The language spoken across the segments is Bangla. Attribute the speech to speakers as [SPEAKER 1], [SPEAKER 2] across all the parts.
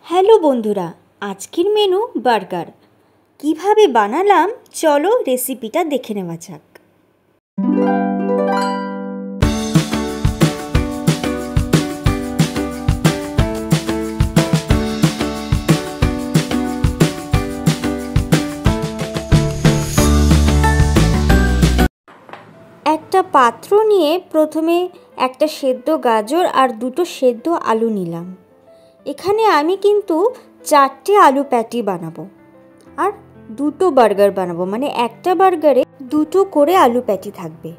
[SPEAKER 1] হ্যালো বন্ধুরা, আজকের মেনু বার্গার। কিভাবে বানালাম চলো রেসিপিটা দেখে নেওয়া যাক। একটা পাত্র নিয়ে প্রথমে একটা সেদ্ধ গাজর আর দুটো সেদ্ধ আলু নিলাম। এখানে আমি কিন্তু 4টে আলু প্যাটি বানাবো আর দুটো বার্গার বানাবো, মানে একটা বার্গারে দুটো করে আলু প্যাটি থাকবে।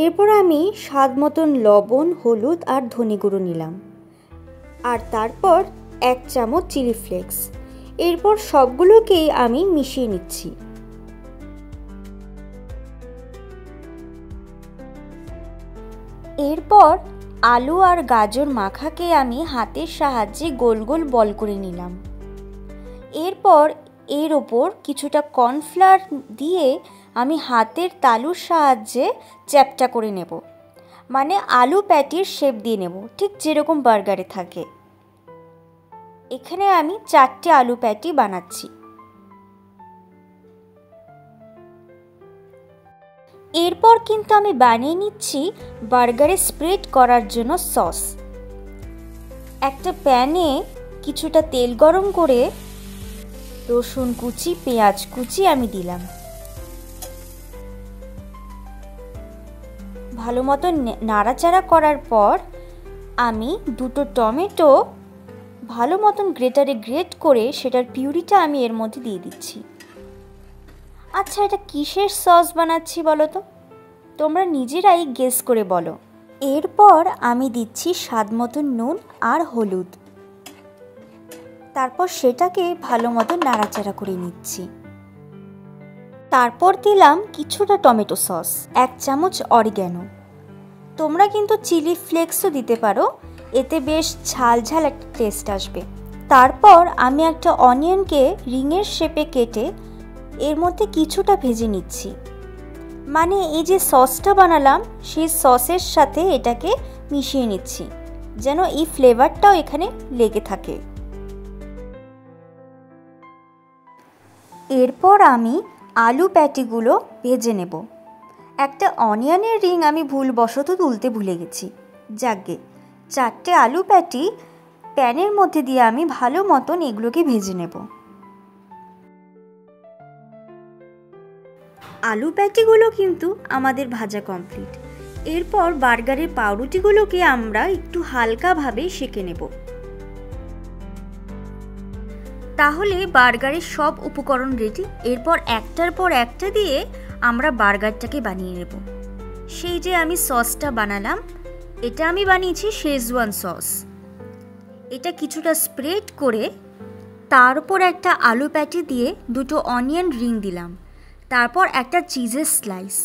[SPEAKER 1] এরপর আমি স্বাদ মতন লবণ, হলুদ আর ধনে গুঁড়ো নিলাম, আর তারপর 1 চামচ চিলি ফ্লেক্স। এরপর সবগুলোকেই আমি মিশিয়ে নিচ্ছি। এরপর আলু আর গাজর মাখাকে আমি হাতের সাহায্যে গোল গোল বল করে নিলাম। এরপর এর ওপর কিছুটা কর্নফ্লাওয়ার দিয়ে আমি হাতের তালুর সাহায্যে চ্যাপ্টা করে নেব, মানে আলু প্যাটির শেপ দিয়ে নেব, ঠিক যেরকম বার্গারে থাকে। এখানে আমি 4টে আলু প্যাটি বানাচ্ছি। এরপর কিন্তু আমি বানিয়ে নিচ্ছি বার্গারে স্প্রেড করার জন্য সস। একটা প্যানে কিছুটা তেল গরম করে রসুন কুচি, পেঁয়াজ কুচি আমি দিলাম। ভালো মতো নাড়াচাড়া করার পর আমি দুটো টমেটো ভালো মতন গ্রেটারে গ্রেট করে সেটার পিউরিটা আমি এর মধ্যে দিয়ে দিচ্ছি। আচ্ছা, এটা কিসের সস বানাচ্ছি বলো তো? তোমরা নিজেরাই গেস করে বলো। এরপর আমি দিচ্ছি স্বাদ মতন নুন আর হলুদ, তারপর সেটাকে ভালো মতো নাড়াচাড়া করে নিচ্ছি। তারপর দিলাম কিছুটা টমেটো সস, 1 চামচ অরিগ্যানো। তোমরা কিন্তু চিলি ফ্লেক্সও দিতে পারো, এতে বেশ ঝাল ঝাল একটা টেস্ট আসবে। তারপর আমি একটা অনিয়নকে রিংয়ের শেপে কেটে এর মধ্যে কিছুটা ভেজে নিচ্ছি, মানে এই যে সসটা বানালাম সেই সসের সাথে এটাকে মিশিয়ে নিচ্ছি, যেন এই ফ্লেভারটাও এখানে লেগে থাকে। এরপর আমি আলু প্যাটিগুলো ভেজে নেব। একটা অনিয়নের রিং আমি ভুলবশত তুলতে ভুলে গেছি। যাকগে, 4টে আলু প্যাটি প্যানের মধ্যে দিয়ে আমি ভালো মতন এগুলোকে ভেজে নেব। আলু প্যাটিগুলো কিন্তু আমাদের ভাজা কমপ্লিট। এরপর বার্গারের পাউরুটিগুলোকে আমরা একটু হালকাভাবে সেঁকে নেব। তাহলে বার্গারের সব উপকরণ রেডি। এরপর একটার পর একটা দিয়ে আমরা বার্গারটাকে বানিয়ে নেব। সেই যে আমি সসটা বানালাম, এটা আমি বানিয়েছি শেজওয়ান সস। এটা কিছুটা স্প্রেড করে তার উপর একটা আলু প্যাটি দিয়ে দুটো অনিয়ন রিং দিলাম, তারপর একটা চিজের স্লাইস,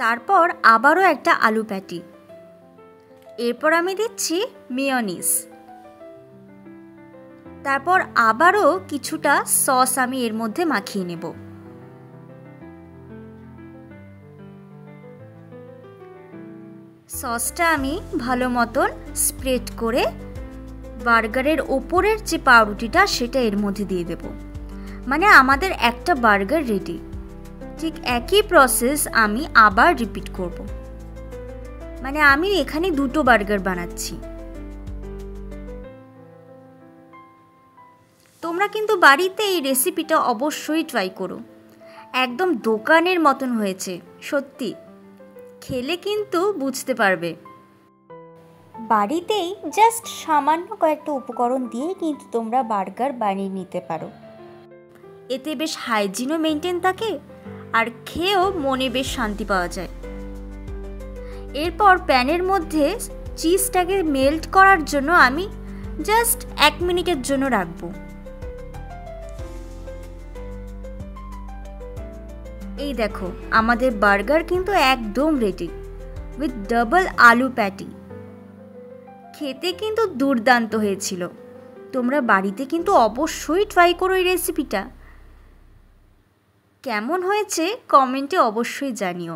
[SPEAKER 1] তারপর আবারও একটা আলু প্যাটি। এরপর আমি দিচ্ছি মেয়োনিজ, তারপর আবারও কিছুটা সস আমি এর মধ্যে মাখিয়ে নেব। সসটা আমি ভালো মতন স্প্রেড করে বার্গারের ওপরের যে পাউরুটিটা সেটা এর মধ্যে দিয়ে দেব, মানে আমাদের একটা বার্গার রেডি। ঠিক একই প্রসেস আমি আবার রিপিট করব, মানে আমি এখানে দুটো বার্গার বানাচ্ছি। তোমরা কিন্তু বাড়িতে এই রেসিপিটা অবশ্যই ট্রাই করো। একদম দোকানের মতন হয়েছে, সত্যি খেলে কিন্তু বুঝতে পারবে। বাড়িতেই জাস্ট সামান্য কয়েকটা উপকরণ দিয়ে কিন্তু তোমরা বার্গার বানিয়ে নিতে পারো। এতে বেশ হাইজিনও মেনটেন থাকে আর খেয়েও মনে বেশ শান্তি পাওয়া যায়। এরপর প্যানের মধ্যে চিজটাকে মেল্ট করার জন্য আমি জাস্ট 1 মিনিটের জন্য রাখবো। এই দেখো, আমাদের বার্গার কিন্তু একদম রেডি উইথ ডাবল আলু প্যাটি। খেতে কিন্তু দুর্দান্ত হয়েছিল। তোমরা বাড়িতে কিন্তু অবশ্যই ট্রাই করো এই রেসিপিটা। কেমন হয়েছে কমেন্টে অবশ্যই জানিও।